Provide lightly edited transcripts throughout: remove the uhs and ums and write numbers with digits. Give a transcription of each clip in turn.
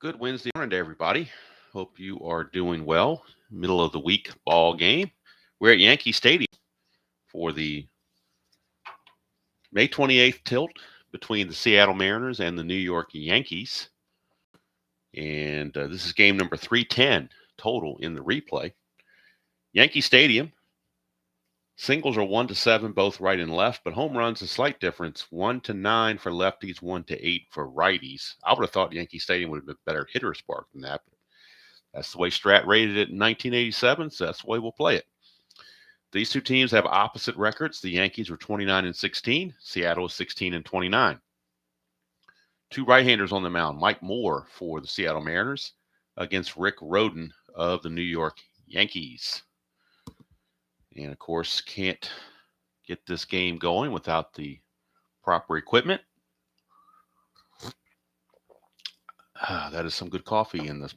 Good Wednesday morning to everybody. Hope you are doing well. Middle of the week ball game. We're at Yankee Stadium for the May 28th tilt between the Seattle Mariners and the New York Yankees. And this is game number 310 total in the replay. Yankee Stadium. Singles are 1-7, both right and left, but home runs a slight difference. 1-9 for lefties, 1-8 for righties. I would have thought Yankee Stadium would have been better hitter's park than that, but that's the way Strat rated it in 1987, so that's the way we'll play it. These two teams have opposite records. The Yankees were 29-16. Seattle is 16-29. Two right-handers on the mound. Mike Moore for the Seattle Mariners against Rick Rhoden of the New York Yankees. And, of course, can't get this game going without the proper equipment. That is some good coffee in this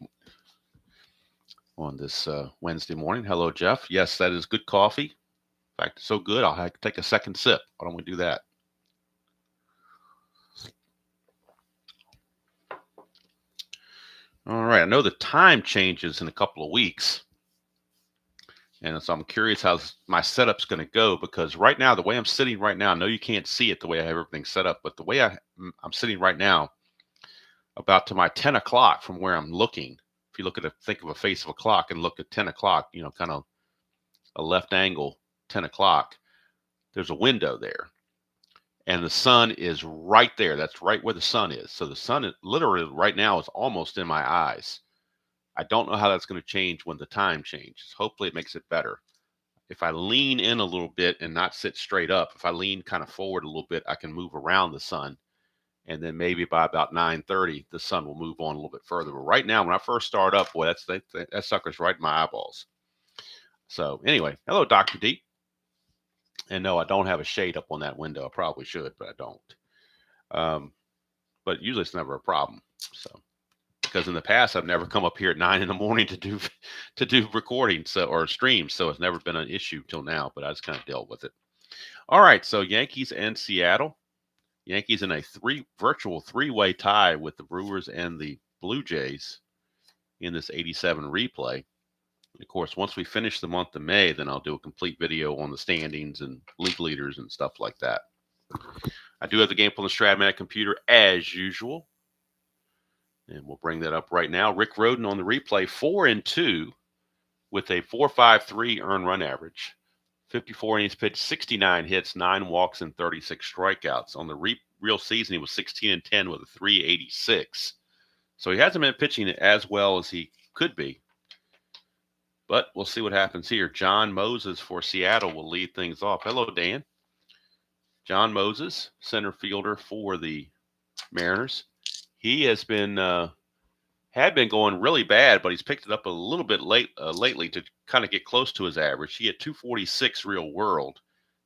on this Wednesday morning. Hello, Jeff. Yes, that is good coffee. In fact, it's so good, I'll have to take a second sip. Why don't we do that? All right. I know the time changes in a couple of weeks. And so I'm curious how my setup's going to go, because right now, the way I'm sitting right now, I know you can't see it the way I have everything set up, but the way I'm sitting right now, about to my 10 o'clock from where I'm looking, if you look at think of a face of a clock and look at 10 o'clock, kind of a left angle, 10 o'clock, there's a window there. And the sun is right there. That's right where the sun is. So the sun is literally right now is almost in my eyes. I don't know how that's going to change when the time changes. Hopefully it makes it better. If I lean in a little bit and not sit straight up, if I lean kind of forward a little bit, I can move around the sun. And then maybe by about 9:30, the sun will move on a little bit further. But right now, when I first start up, boy, that sucker's right in my eyeballs. So anyway, hello, Dr. D. And no, I don't have a shade up on that window. I probably should, but I don't. But usually it's never a problem. So, because in the past I've never come up here at 9 in the morning to do recording or streams, so it's never been an issue till now. But I just kind of dealt with it. All right, so Yankees and Seattle. Yankees in a virtual three-way tie with the Brewers and the Blue Jays in this 87 replay. Of course, once we finish the month of May, then I'll do a complete video on the standings and league leaders and stuff like that. I do have the game on the Strat-O-Matic computer as usual. And we'll bring that up right now. Rick Rhoden on the replay, 4-2 with a 4.53 earned run average. 54 innings pitched, 69 hits, 9 walks, and 36 strikeouts. On the real season, he was 16-10 with a 3.86. So he hasn't been pitching as well as he could be. But we'll see what happens here. John Moses for Seattle will lead things off. Hello, Dan. John Moses, center fielder for the Mariners. He has been had been going really bad, but he's picked it up a little bit lately to kind of get close to his average. He had 246 real world.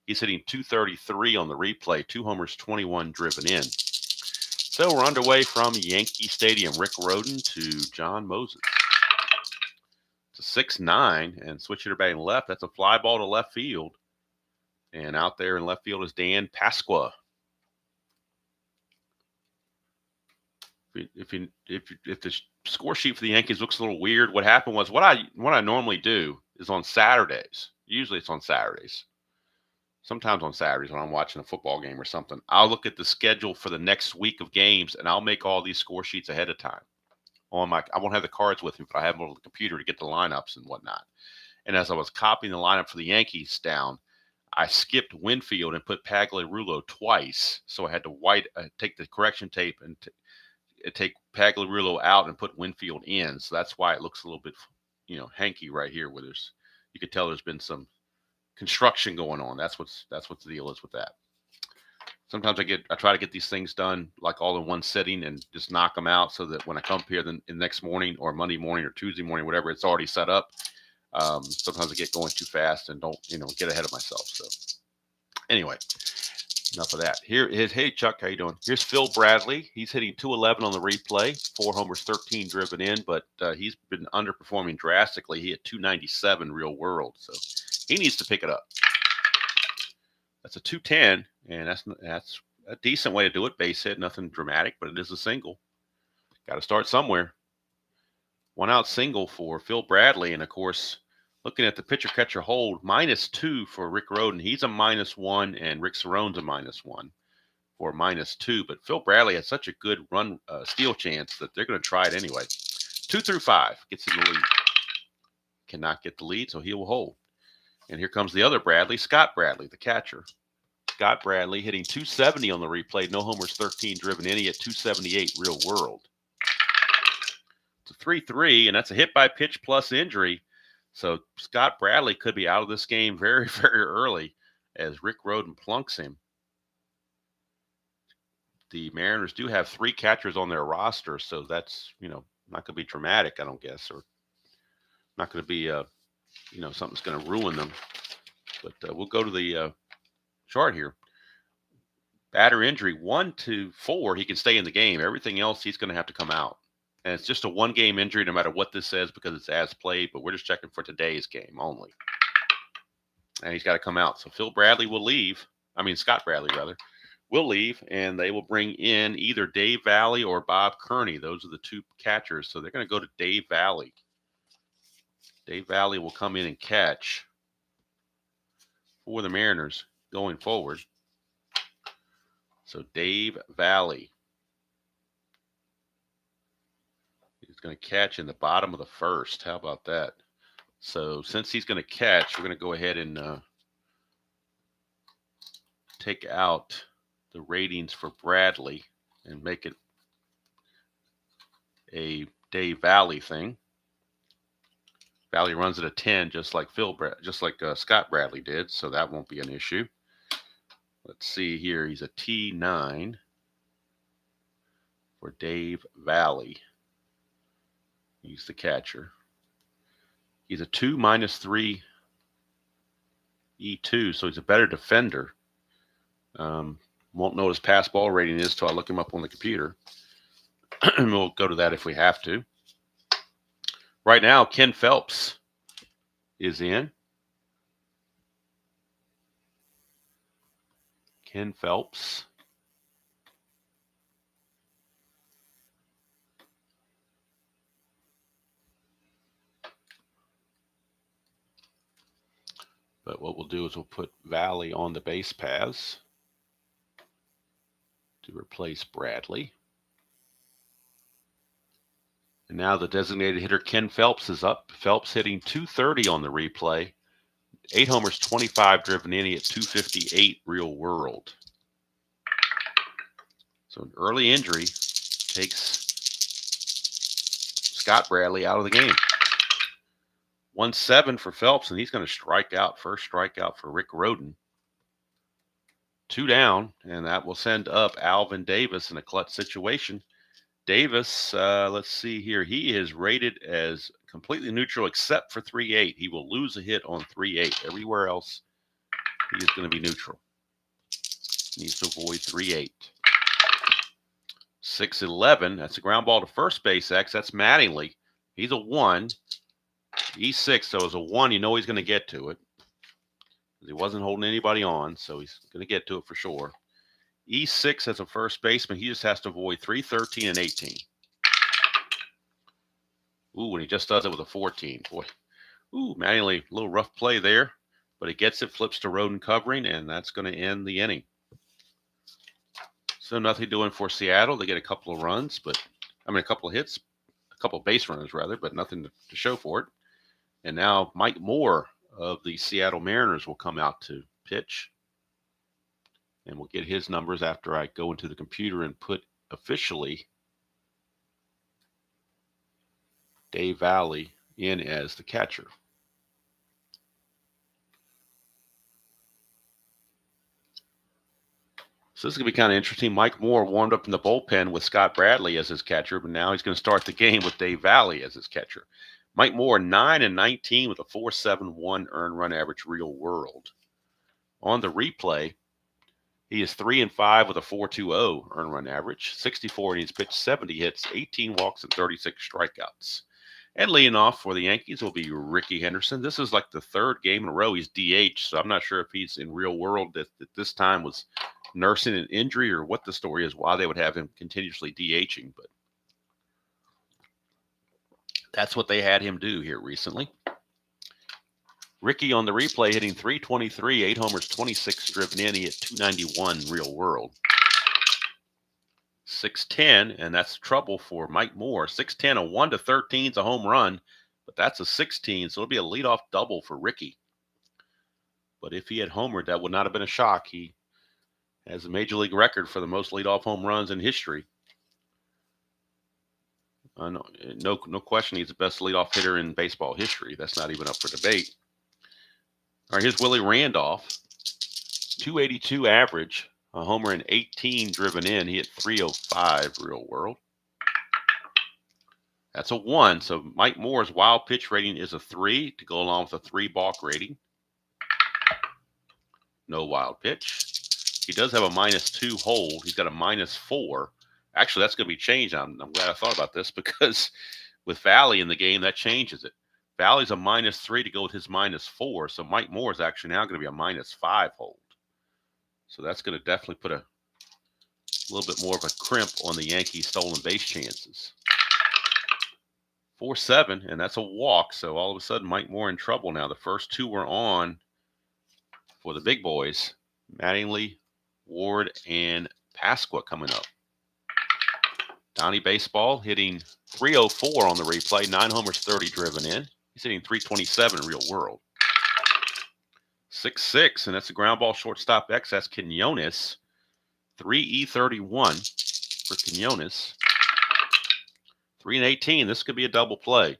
He's hitting 233 on the replay, 2 homers, 21 driven in. So we're underway from Yankee Stadium. Rick Rhoden to John Moses. It's a 6-9, and switch hitter batting left. That's a fly ball to left field. And out there in left field is Dan Pasqua. If the score sheet for the Yankees looks a little weird, what happened was what I normally do is on Saturdays. Usually it's on Saturdays. Sometimes on Saturdays when I'm watching a football game or something, I'll look at the schedule for the next week of games, and I'll make all these score sheets ahead of time. I won't have the cards with me, but I have them on the computer to get the lineups and whatnot. And as I was copying the lineup for the Yankees down, I skipped Winfield and put Pagliarulo twice. So I had to take the correction tape and take Pagliarulo out and put Winfield in. So that's why it looks a little bit, hanky right here, where you could tell there's been some construction going on. That's what the deal is with that. Sometimes I try to get these things done like all in one sitting and just knock them out so that when I come up here the next morning or Monday morning or Tuesday morning, whatever, it's already set up. Sometimes I get going too fast and don't, get ahead of myself. So anyway, enough of that. Hey Chuck, how you doing? Here's Phil Bradley. He's hitting 211 on the replay, 4 homers, 13 driven in, but he's been underperforming drastically. He hit 297 real world, so he needs to pick it up. That's a 210, and that's a decent way to do it. Base hit, nothing dramatic, but it is a single. Got to start somewhere. One out single for Phil Bradley. And of course, looking at the pitcher catcher hold, -2 for Rick Rhoden. He's a -1, and Rick Cerrone's a -1 for -2. But Phil Bradley had such a good run steal chance that they're going to try it anyway. 2 through 5 gets in the lead. Cannot get the lead, so he will hold. And here comes the other Bradley, Scott Bradley, the catcher. Scott Bradley hitting 270 on the replay. No homers, 13 driven in. He at 278 real world. It's a 3-3, and that's a hit by pitch plus injury. So Scott Bradley could be out of this game very, very early as Rick Rhoden plunks him. The Mariners do have 3 catchers on their roster, so that's, not going to be dramatic, I don't guess, or not going to be, something's going to ruin them. But we'll go to the chart here. Batter injury, 1 to 4, he can stay in the game. Everything else, he's going to have to come out. And it's just a 1-game injury no matter what this says because it's as played, but we're just checking for today's game only. And he's got to come out. So Scott Bradley, rather, will leave, and they will bring in either Dave Valley or Bob Kearney. Those are the 2 catchers. So they're going to go to Dave Valley. Dave Valley will come in and catch for the Mariners going forward. So Dave Valley. He's going to catch in the bottom of the first. How about that? So since he's going to catch, we're going to go ahead and take out the ratings for Bradley and make it a Dave Valley thing. Valley runs at a 10, just like Scott Bradley did, so that won't be an issue. Let's see here. He's a T9 for Dave Valley. He's the catcher. He's a 2 -3 E2, so he's a better defender. Won't know what his pass ball rating is till I look him up on the computer. And we'll go to that if we have to. Right now, Ken Phelps is in. Ken Phelps. But what we'll do is we'll put Valley on the base paths to replace Bradley. And now the designated hitter Ken Phelps is up. Phelps hitting 230 on the replay. 8 homers, 25 driven in. He at 258 real world. So an early injury takes Scott Bradley out of the game. 1-7 for Phelps, and he's going to strike out. First strikeout for Rick Rhoden. 2 down, and that will send up Alvin Davis in a clutch situation. Davis, let's see here. He is rated as completely neutral except for 3-8. He will lose a hit on 3-8. Everywhere else, he is going to be neutral. Needs to avoid 3-8. 6-11. That's a ground ball to first base, X. That's Mattingly. He's a 1. E6, so as a 1, you know he's going to get to it. He wasn't holding anybody on, so he's going to get to it for sure. E6 as a first baseman, he just has to avoid 3, 13, and 18. Ooh, and he just does it with a 14. Boy. Ooh, Mattingly, a little rough play there, but he gets it, flips to Rhoden covering, and that's going to end the inning. So nothing doing for Seattle. They get a couple of runs, a couple of hits, a couple of base runners rather, but nothing to show for it. And now Mike Moore of the Seattle Mariners will come out to pitch. And we'll get his numbers after I go into the computer and put officially Dave Valley in as the catcher. So this is going to be kind of interesting. Mike Moore warmed up in the bullpen with Scott Bradley as his catcher, but now he's going to start the game with Dave Valley as his catcher. Mike Moore, 9-19 with a 4.71 earned run average real world. On the replay, he is 3-5 with a 4.20 earned run average, 64 innings pitched, 70 hits, 18 walks, and 36 strikeouts. And leading off for the Yankees will be Ricky Henderson. This is like the 3rd game in a row he's DH, so I'm not sure if he's in real world that this time was nursing an injury or what the story is, why they would have him continuously DHing. But That's what they had him do here recently. Ricky on the replay hitting 323, 8 homers, 26 driven in. He hit 291 real world. 610, and that's trouble for Mike Moore. 610, a 1 to 13 is a home run, but that's a 16, so it'll be a leadoff double for Ricky. But if he had homered, that would not have been a shock. He has a major league record for the most leadoff home runs in history. No question, he's the best leadoff hitter in baseball history. That's not even up for debate. All right, here's Willie Randolph. 282 average, a homer and 18 driven in. He hit 305 real world. That's a 1. So Mike Moore's wild pitch rating is a 3 to go along with a 3 balk rating. No wild pitch. He does have a -2 hold. He's got a -4. Actually, that's going to be changed. I'm glad I thought about this because with Valley in the game, that changes it. Valley's a -3 to go with his -4. So Mike Moore is actually now going to be a -5 hold. So that's going to definitely put a little bit more of a crimp on the Yankees' stolen base chances. 4-7, and that's a walk. So all of a sudden, Mike Moore in trouble now. The first 2 were on for the big boys. Mattingly, Ward, and Pasqua coming up. Donnie Baseball hitting 304 on the replay. 9 homers, 30 driven in. He's hitting 327 real world. 6-6, and that's a ground ball shortstop X. That's Quinones. 3E31 for Quinones. 3-18. This could be a double play.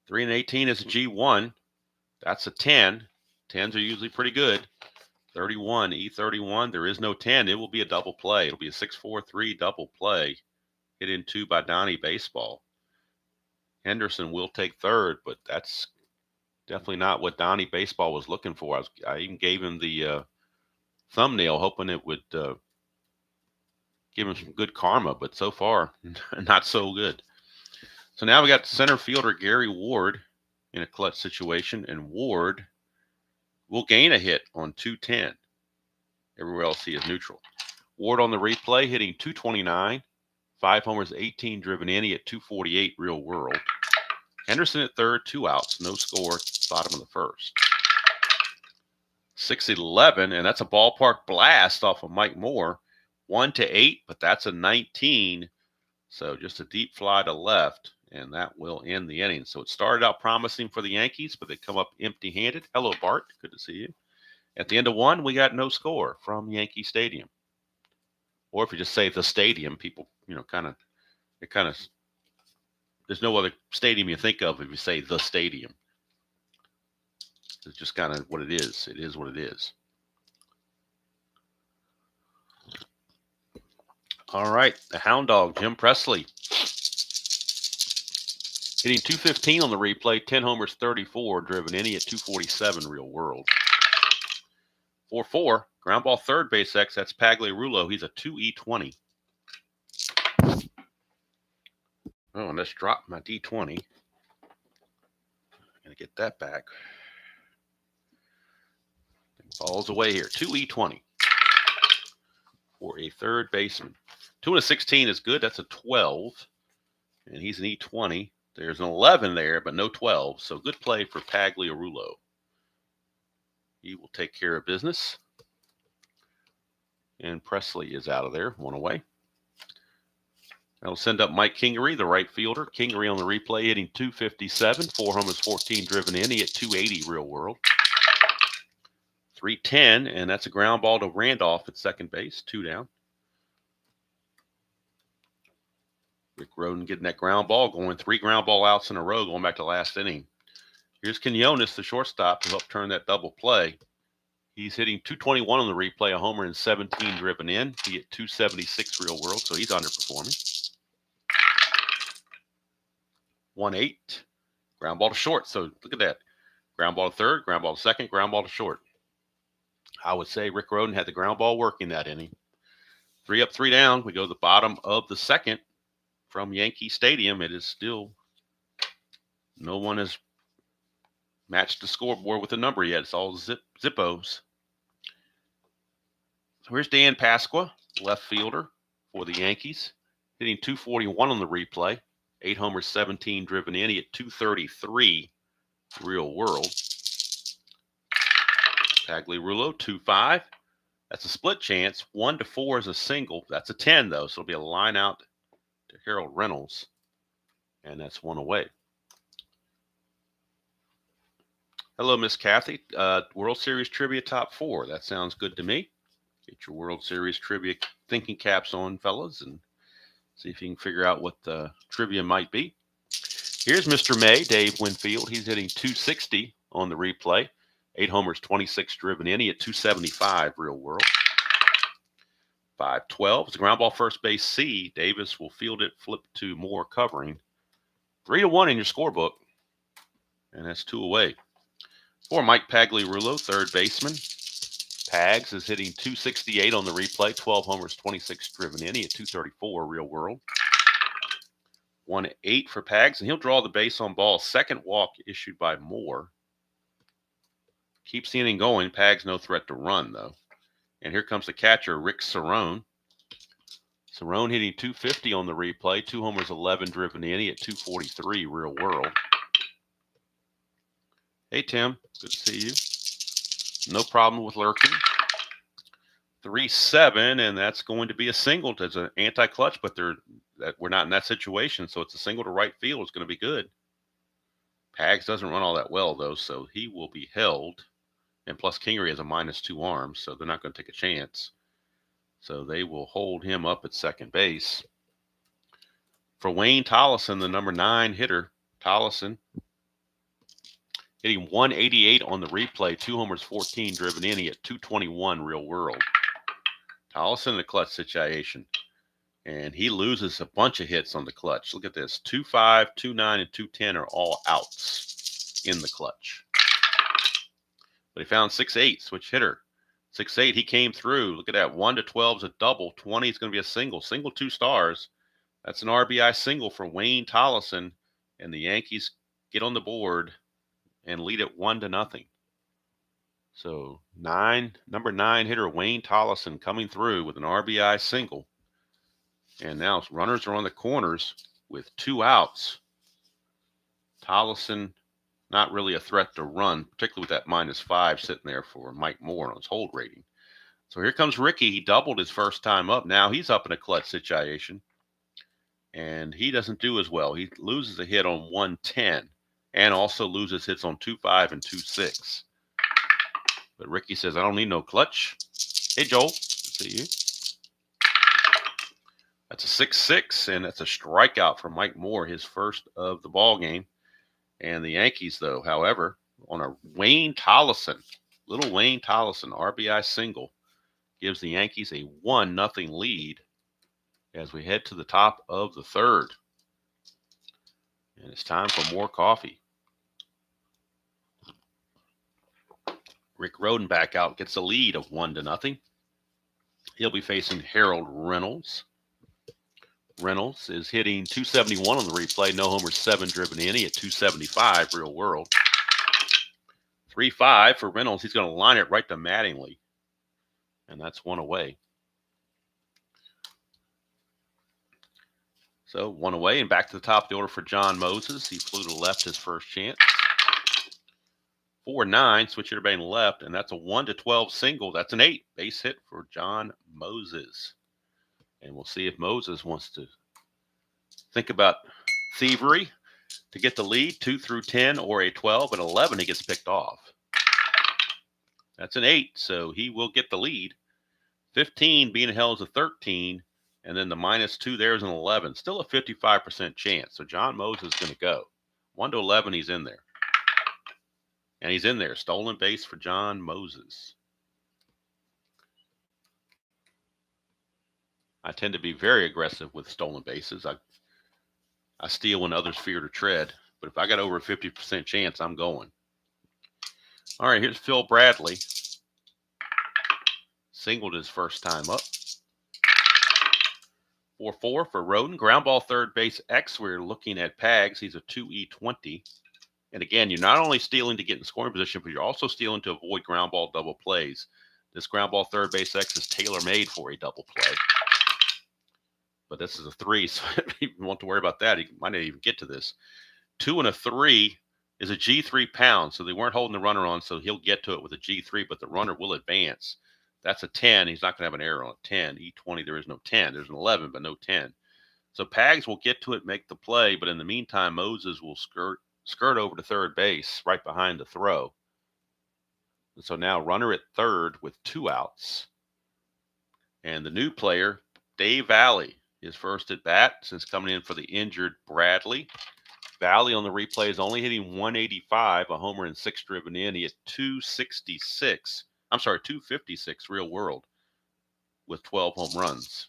3-18 is a G1. That's a 10. 10s are usually pretty good. 31, E31. There is no 10. It will be a double play. It'll be a 6-4-3 double play. Hit in 2 by Donnie Baseball. Henderson will take third, but that's definitely not what Donnie Baseball was looking for. I even gave him the thumbnail, hoping it would give him some good karma, but so far, not so good. So now we got center fielder Gary Ward in a clutch situation, and Ward will gain a hit on 210. Everywhere else he is neutral. Ward on the replay hitting 229, 5 homers, 18 driven in. He hit 248 real world. Henderson at third, 2 outs, no score, bottom of the first. 6-11, and that's a ballpark blast off of Mike Moore. 1-8, but that's a 19. So just a deep fly to left, and that will end the inning. So it started out promising for the Yankees, but they come up empty-handed. Hello, Bart. Good to see you. At the end of 1, we got no score from Yankee Stadium. Or if you just say the stadium, people, there's no other stadium you think of if you say the stadium. It's just kind of what it is. It is what it is. All right, the Hound Dog, Jim Presley. Hitting 215 on the replay, 10 homers, 34 driven in. He at 247 real world. 4-4, ground ball third base X. That's Pagliarulo. He's a 2E20. Oh, and let's drop my D20. I'm going to get that back. It falls away here. 2E20 for a third baseman. 2-16 is good. That's a 12. And he's an E20. There's an 11 there, but no 12. So good play for Pagliarulo. He will take care of business. And Presley is out of there, 1 away. That'll send up Mike Kingery, the right fielder. Kingery on the replay hitting 257, 4 homers, 14 driven in. He hit 280 real world. 3-10, and that's a ground ball to Randolph at second base, 2 down. Rick Rhoden getting that ground ball going. 3 ground ball outs in a row going back to last inning. Here's Quinones, the shortstop, to help turn that double play. He's hitting 221 on the replay, a homer and 17 driven in. He hit 276 real world, so he's underperforming. 1-8, ground ball to short. So look at that. Ground ball to third, ground ball to second, ground ball to short. I would say Rick Rhoden had the ground ball working that inning. 3 up, 3 down. We go to the bottom of the second from Yankee Stadium. It is still, no one has matched the scoreboard with a number yet. It's all zippos. So here's Dan Pasqua, left fielder for the Yankees, hitting 241 on the replay. 8 homers, 17 driven in. He hit 233 real world. Pagliarulo, 2-5. That's a split chance. 1-4 is a single. That's a 10, though, so it'll be a line out to Harold Reynolds, and that's one away. Hello, Miss Kathy. World Series Trivia Top 4. That sounds good to me. Get your World Series Trivia thinking caps on, fellas, and see if you can figure out what the trivia might be. Here's Mr. May, Dave Winfield. He's hitting 260 on the replay. 8 homers, 26 driven in. He hit 275 real world. 5-12. It's a ground ball first base C. Davis will field it, flip to Moore covering. 3-1 in your scorebook. And that's 2 away. For Mike Pagliarulo, third baseman. Pags is hitting 268 on the replay. 12 homers, 26 driven in. He hit 234 real world. 1-8 for Pags, and he'll draw the base on ball. Second walk issued by Moore. Keeps the inning going. Pags no threat to run, though. And here comes the catcher, Rick Cerrone. Cerrone hitting 250 on the replay. 2 homers, 11 driven in. He hit 243 real world. Hey, Tim. Good to see you. No problem with lurking. 3-7, and that's going to be a single. It's an anti-clutch, but we're not in that situation, so it's a single to right field. It's going to be good. Pags doesn't run all that well, though, so he will be held. And plus, Kingery has a -2 arm, so they're not going to take a chance. So they will hold him up at second base. For Wayne Tollison, the number 9 hitter, Tollison, hitting 188 on the replay, 2 homers, 14 driven in. He hit 221 real world. Tollison in a clutch situation. And he loses a bunch of hits on the clutch. Look at this. 2-5, 2-9, and 2-10 are all outs in the clutch. But he found 6-8, switch hitter. 6-8, he came through. Look at that. 1-12 is a double. 20 is going to be a single. Single 2 stars. That's an RBI single for Wayne Tollison. And the Yankees get on the board and lead it 1-0. So number 9 hitter Wayne Tollison coming through with an RBI single. And now runners are on the corners with 2 outs. Tollison not really a threat to run, particularly with that -5 sitting there for Mike Moore on his hold rating. So here comes Ricky. He doubled his first time up. Now he's up in a clutch situation. And he doesn't do as well. He loses a hit on 110 and also loses hits on 2-5 and 2-6. But Ricky says, I don't need no clutch. Hey, Joel. Good to see you. That's a 6-6, and that's a strikeout for Mike Moore, his first of the ball game. And the Yankees, though, however, on a Wayne Tollison, little Wayne Tollison RBI single, gives the Yankees a 1-0 lead as we head to the top of the third. And it's time for more coffee. Rick Rodenbach out gets a lead of 1-0. He'll be facing Harold Reynolds. Reynolds is hitting 271 on the replay. No homers, 7 driven in. He at 275 real world. 3-5 for Reynolds. He's going to line it right to Mattingly. And that's 1 away. So 1 away and back to the top of the order for John Moses. He flew to left his first chance. 4-9, switch hitter batting left, and that's a 1-12 single. That's an 8 base hit for John Moses. And we'll see if Moses wants to think about thievery to get the lead, 2 through 10 or a 12, and 11 he gets picked off. That's an 8, so he will get the lead. 15 being held as a 13, and then the -2 there is an 11. Still a 55% chance, so John Moses is going to go. 1-11, he's in there. And he's in there, stolen base for John Moses. I tend to be very aggressive with stolen bases. I steal when others fear to tread, but if I got over a 50% chance, I'm going. All right, here's Phil Bradley. Singled his first time up. 4-4 for Roden. Ground ball third base X. We're looking at Pags. He's a 2E20. And again, you're not only stealing to get in scoring position, but you're also stealing to avoid ground ball double plays. This ground ball third base X is tailor-made for a double play. but this is a 3, so you won't to worry about that. He might not even get to this. 2 and a 3 is a G3 pound, so they weren't holding the runner on, so he'll get to it with a G3, but the runner will advance. That's a 10. He's not going to have an error on a 10. E20, there is no 10. There's an 11, but no 10. So Pags will get to it, make the play, but in the meantime, Moses will skirt over to third base right behind the throw. And so now runner at third with 2 outs. And the new player, Dave Valley, is first at bat since coming in for the injured Bradley. Valley on the replay is only hitting 185, a homer and 6 driven in. He hit 266. I'm sorry, 256 real world with 12 home runs.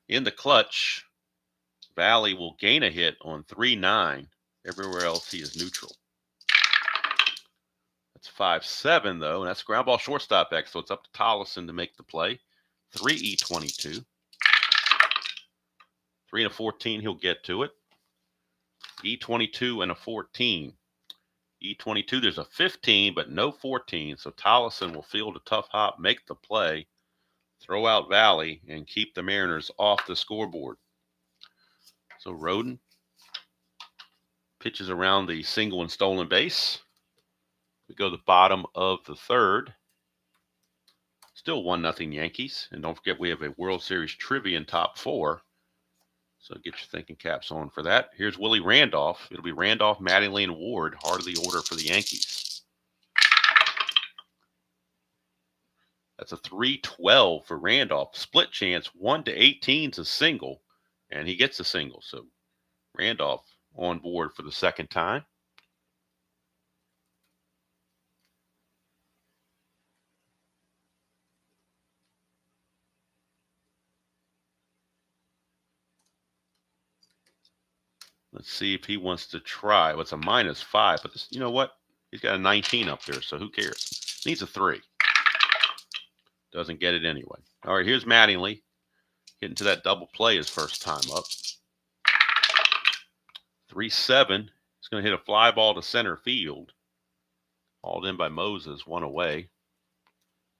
In the clutch, Valley will gain a hit on 3-9. Everywhere else, he is neutral. That's 5-7, though, and that's ground ball shortstop X, so it's up to Tollison to make the play. 3 E22. 3 and a 14, he'll get to it. E22 and a 14. E22, there's a 15, but no 14, so Tollison will field a tough hop, make the play, throw out Valley, and keep the Mariners off the scoreboard. So Roden pitches around the single and stolen base. We go to the bottom of the third. Still 1-0 Yankees. And don't forget, we have a World Series trivia in top 4. So get your thinking caps on for that. Here's Willie Randolph. It'll be Randolph, Mattingly, and Ward. Heart of the order for the Yankees. That's a 3-12 for Randolph. Split chance, 1 to 18 is a single. And he gets a single. So Randolph on board for the second time. Let's see if he wants to try. Well, it's a -5, but this, you know what? He's got a 19 up there, so who cares? Needs a 3. Doesn't get it anyway. All right, here's Mattingly. Getting to that double play his first time up. 3-7. He's going to hit a fly ball to center field. Hauled in by Moses, 1 away.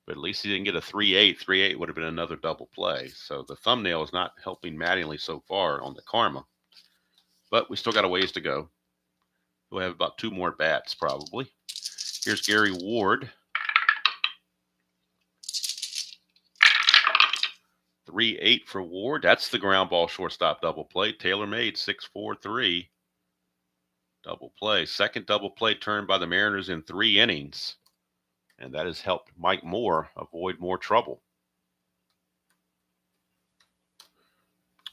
But at least he didn't get a 3-8. 3-8 would have been another double play. So the thumbnail is not helping Mattingly so far on the karma. But we still got a ways to go. We'll have about 2 more bats probably. Here's Gary Ward. 3-8 for Ward. That's the ground ball shortstop double play. Taylor-made 6-4-3. Double play. Second double play turned by the Mariners in 3 innings. And that has helped Mike Moore avoid more trouble.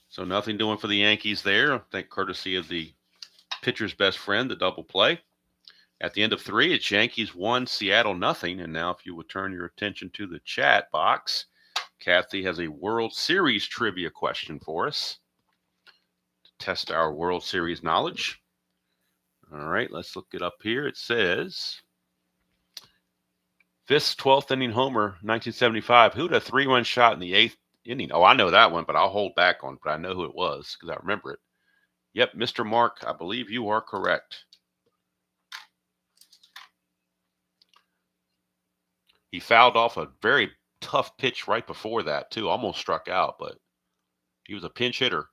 So nothing doing for the Yankees there. I think courtesy of the pitcher's best friend, the double play. At the end of 3, it's Yankees 1, Seattle nothing. And now if you would turn your attention to the chat box, Kathy has a World Series trivia question for us to test our World Series knowledge. All right, let's look it up here. It says, Fisk's 12th inning homer, 1975. Who had a 3-run shot in the 8th inning? Oh, I know that one, but I'll hold back on it. But I know who it was because I remember it. Yep, Mr. Mark, I believe you are correct. He fouled off a very tough pitch right before that, too. Almost struck out, but he was a pinch hitter.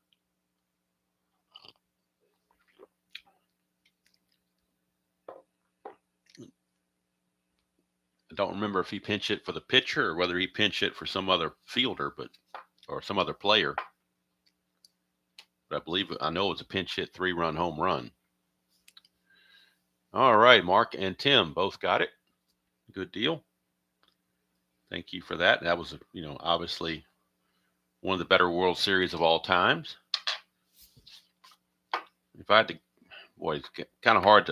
I don't remember if he pinch hit for the pitcher or whether he pinch hit for some other fielder, or some other player. But I know it was a pinch hit 3-run home run. All right, Mark and Tim both got it. Good deal. Thank you for that. That was, obviously one of the better World Series of all times. If I had to, boy, it's kind of hard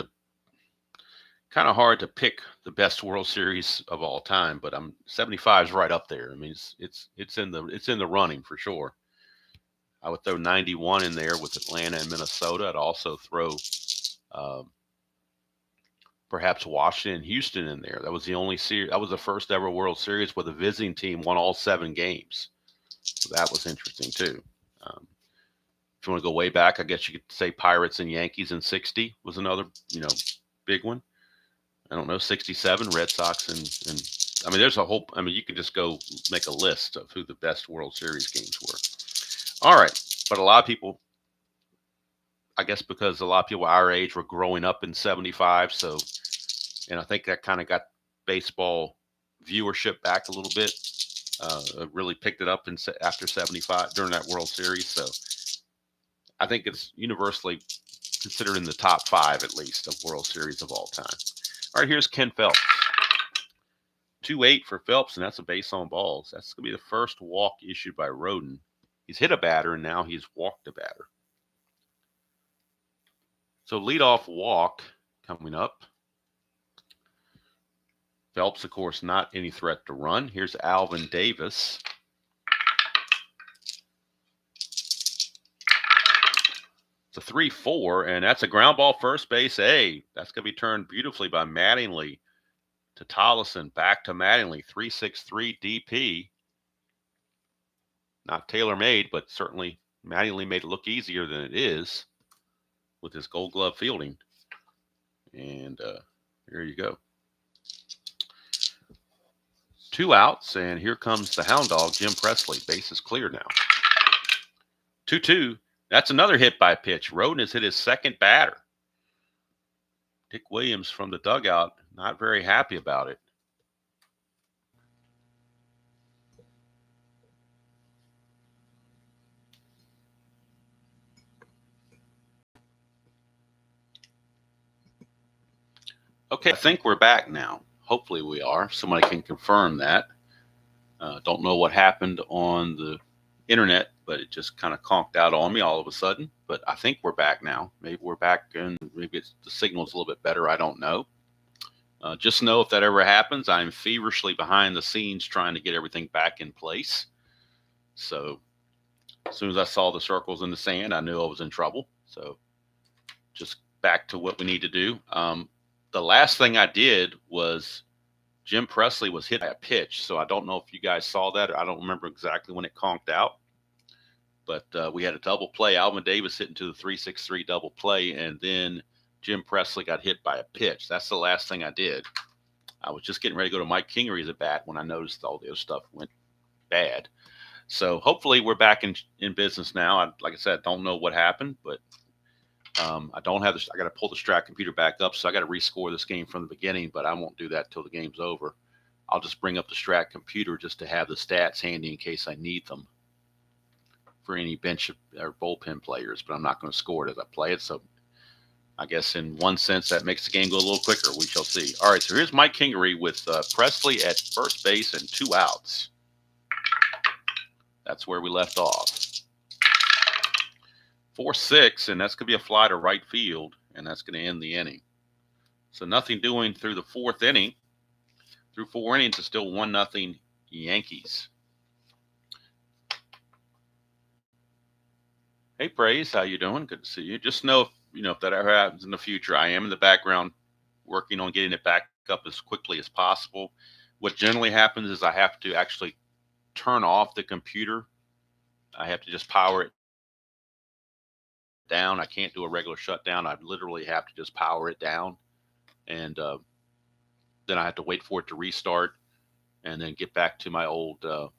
to pick the best World Series of all time, but 75 is right up there. I mean, it's in the running for sure. I would throw 91 in there with Atlanta and Minnesota. I'd also throw perhaps Washington and Houston in there. That was the only series. That was the first ever World Series where the visiting team won all 7 games. So that was interesting too. If you want to go way back, I guess you could say Pirates and Yankees in 60 was another, big one. I don't know, 67, Red Sox and there's a whole, you could just go make a list of who the best World Series games were. All right. But a lot of people, I guess because a lot of people our age were growing up in 75. So, and I think that kind of got baseball viewership back a little bit. Really picked it up after 75 during that World Series. So I think it's universally considered in the top 5, at least, of World Series of all time. All right, here's Ken Phelps. 2-8 for Phelps, and that's a base on balls. That's going to be the first walk issued by Roden. He's hit a batter, and now he's walked a batter. So leadoff walk coming up. Phelps, of course, not any threat to run. Here's Alvin Davis. It's a 3-4, and that's a ground ball first base. That's going to be turned beautifully by Mattingly to Tollison. Back to Mattingly. 3-6-3 DP. Not tailor-made, but certainly Mattingly made it look easier than it is with his Gold Glove fielding. And here you go. 2 outs, and here comes the hound dog, Jim Presley. Base is clear now. 2-2. That's another hit by pitch. Roden has hit his second batter. Dick Williams from the dugout, not very happy about it. Okay, I think we're back now. Hopefully we are. Somebody can confirm that. Don't know what happened on the internet, but it just kind of conked out on me all of a sudden. But I think we're back now. Maybe we're back, and maybe the signal's a little bit better. I don't know. Just know if that ever happens, I'm feverishly behind the scenes trying to get everything back in place. So as soon as I saw the circles in the sand, I knew I was in trouble. So just back to what we need to do. The last thing I did was Jim Presley was hit by a pitch. So I don't know if you guys saw that. I don't remember exactly when it conked out. But we had a double play. Alvin Davis hit into the 3-6-3 double play, and then Jim Presley got hit by a pitch. That's the last thing I did. I was just getting ready to go to Mike Kingery's at bat when I noticed all the other stuff went bad. So hopefully we're back in business now. Like I said, I don't know what happened, but I don't have this. I got to pull the Strat computer back up, so I got to rescore this game from the beginning, but I won't do that till the game's over. I'll just bring up the Strat computer just to have the stats handy in case I need them for any bench or bullpen players, but I'm not going to score it as I play it. So I guess in one sense that makes the game go a little quicker. We shall see. All right, so here's Mike Kingery with Presley at first base and 2 outs. That's where we left off. 4-6, and that's going to be a fly to right field, and that's going to end the inning. So nothing doing through the 4th inning. Through 4 innings, it's still 1-0 Yankees. Hey, Praise, how you doing? Good to see you. Just know, if that ever happens in the future, I am in the background working on getting it back up as quickly as possible. What generally happens is I have to actually turn off the computer. I have to just power it down. I can't do a regular shutdown. I literally have to just power it down, and then I have to wait for it to restart and then get back to my old to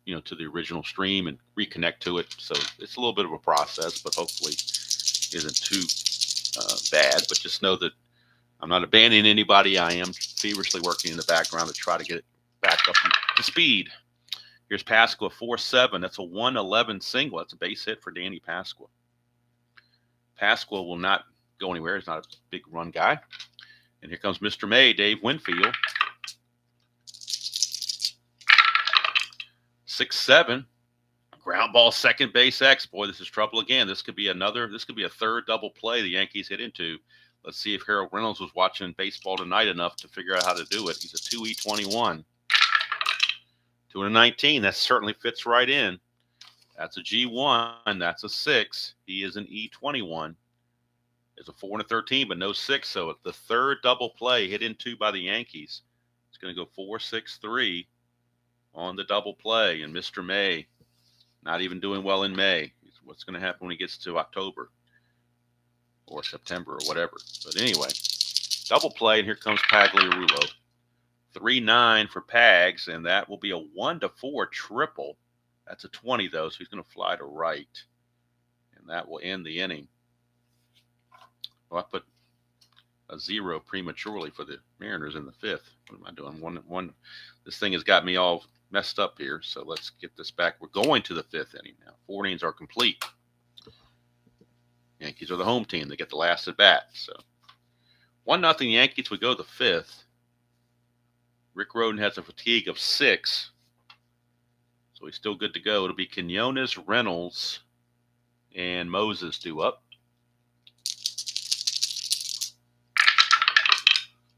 the original stream and reconnect to it. So it's a little bit of a process, but hopefully isn't too bad. But just know that I'm not abandoning anybody. I am feverishly working in the background to try to get it back up to speed. Here's Pasqua, 4-7. That's a 1-11 single. That's a base hit for Danny Pasqua. Pasqua will not go anywhere. He's not a big run guy. And here comes Mr. May, Dave Winfield. 6-7. Ground ball, second base X. Boy, this is trouble again. This could be a third double play the Yankees hit into. Let's see if Harold Reynolds was watching baseball tonight enough to figure out how to do it. He's a 2E21. 219. That certainly fits right in. That's a G1. That's a 6. He is an E21. It's a 4 and a 13, but no 6. So it's the third double play hit into by the Yankees. It's going to go 4-6-3 on the double play. And Mr. May, not even doing well in May. What's going to happen when he gets to October or September or whatever. But anyway, double play, and here comes Pagliarulo. 3-9 for Pags, and that will be a 1-4 triple. That's a 20, though, so he's going to fly to right, and that will end the inning. Well, I put a 0 prematurely for the Mariners in the 5th. What am I doing? One. This thing has got me all messed up here, so let's get this back. We're going to the 5th inning now. 4 innings are complete. Yankees are the home team. They get the last at bat. So 1-0 Yankees. We go to the 5th. Rick Rhoden has a fatigue of 6. So he's still good to go. It'll be Quinones, Reynolds, and Moses due up.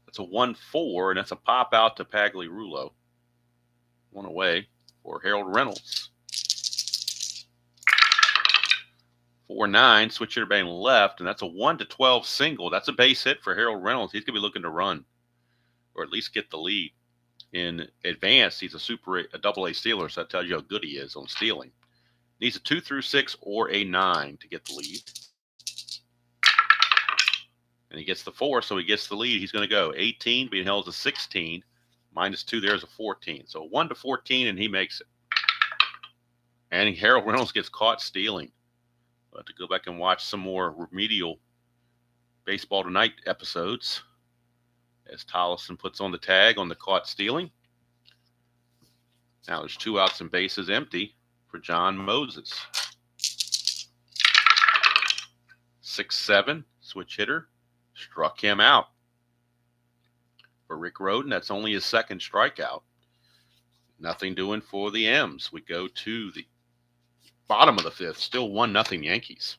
That's a 1-4, and that's a pop out to Pagliarulo. 1 away for Harold Reynolds. 4-9, switch hitter batting left, and that's a 1-12 single. That's a base hit for Harold Reynolds. He's going to be looking to run, or at least get the lead. In advance, he's a double-A stealer, so that tells you how good he is on stealing. Needs a 2 through 6 or a 9 to get the lead. And he gets the 4, so he gets the lead. He's going to go 18, being held as a 16. -2 there's a 14. So 1-14, and he makes it. And Harold Reynolds gets caught stealing. We'll have to go back and watch some more remedial Baseball Tonight episodes as Tollison puts on the tag on the caught stealing. Now there's 2 outs and bases empty for John Moses. 6-7, switch hitter, struck him out. For Rick Rhoden, that's only his 2nd strikeout. Nothing doing for the M's. We go to the bottom of the 5th, still 1-0 Yankees.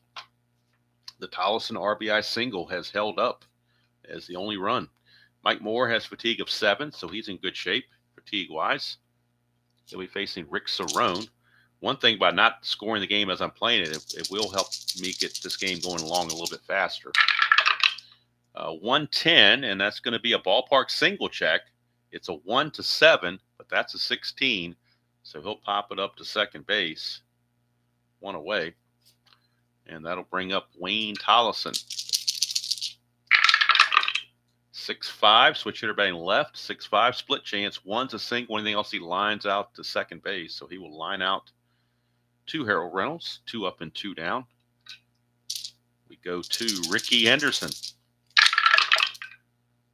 The Tollison RBI single has held up as the only run. Mike Moore has fatigue of 7, so he's in good shape fatigue-wise. He'll be facing Rick Cerrone. One thing by not scoring the game as I'm playing it will help me get this game going along a little bit faster. 1-10, and that's going to be a ballpark single check. It's a 1-7, but that's a 16, so he'll pop it up to second base. 1 away, and that'll bring up Wayne Tollison. 6-5, switch hitter batting left. 6-5, split chance. 1's a single. Anything else, he lines out to second base. So he will line out to Harold Reynolds. 2 up and 2 down. We go to Ricky Henderson.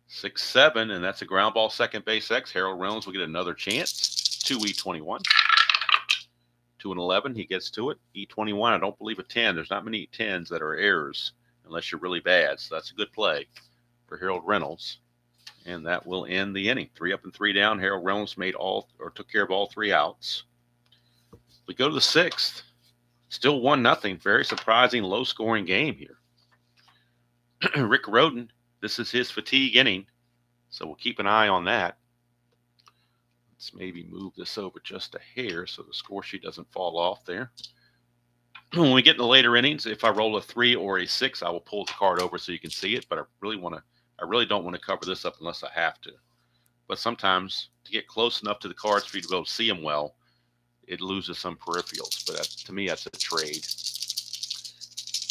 6-7, and that's a ground ball second base X. Harold Reynolds will get another chance. 2E21. 2-11, he gets to it. E21, I don't believe a 10. There's not many 10s that are errors unless you're really bad. So that's a good play for Harold Reynolds, and that will end the inning. 3 up and 3 down. Harold Reynolds took care of all 3 outs. We go to the 6th. Still 1-0. Very surprising, low-scoring game here. Rick Rhoden, this is his fatigue inning, so we'll keep an eye on that. Let's maybe move this over just a hair so the score sheet doesn't fall off there. When we get in the later innings, if I roll a 3 or a 6, I will pull the card over so you can see it, but I really don't want to cover this up unless I have to. But sometimes to get close enough to the cards for you to be able to see them well, it loses some peripherals. But to me, that's a trade.